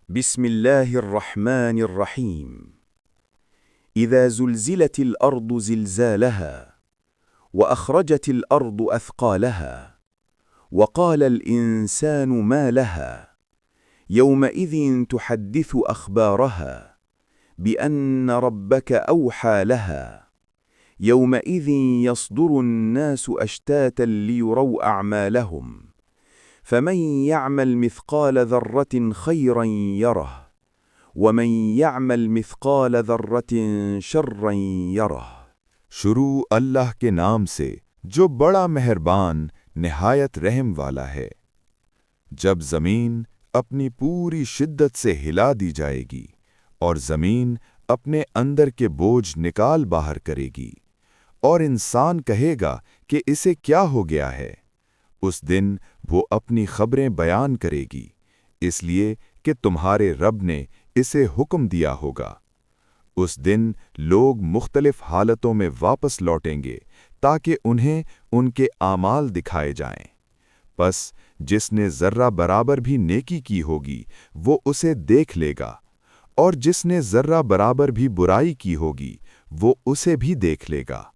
بسم الله الرحمن الرحيم. إذا زلزلت الأرض زلزالها وأخرجت الأرض أثقالها وقال الإنسان ما لها يومئذ تحدث أخبارها بأن ربك أوحى لها يومئذ يصدر الناس أشتاتا ليروا أعمالهم فمن يعمل مثقال ذرة خيرا يره ومن يعمل مثقال ذرة شرا يره। शुरू अल्लाह के नाम से जो बड़ा मेहरबान निहायत रहम वाला है। जब ज़मीन अपनी पूरी शिद्दत से हिला दी जाएगी और ज़मीन अपने अंदर के बोझ निकाल बाहर करेगी और इंसान कहेगा कि इसे क्या हो गया है, उस दिन वो अपनी खबरें बयान करेगी, इसलिए कि तुम्हारे रब ने इसे हुक्म दिया होगा। उस दिन लोग मुख्तलिफ हालतों में वापस लौटेंगे ताकि उन्हें उनके आमाल दिखाए जाएं। बस जिसने ज़र्रा बराबर भी नेकी की होगी वो उसे देख लेगा, और जिसने ज़र्रा बराबर भी बुराई की होगी वो उसे भी देख लेगा।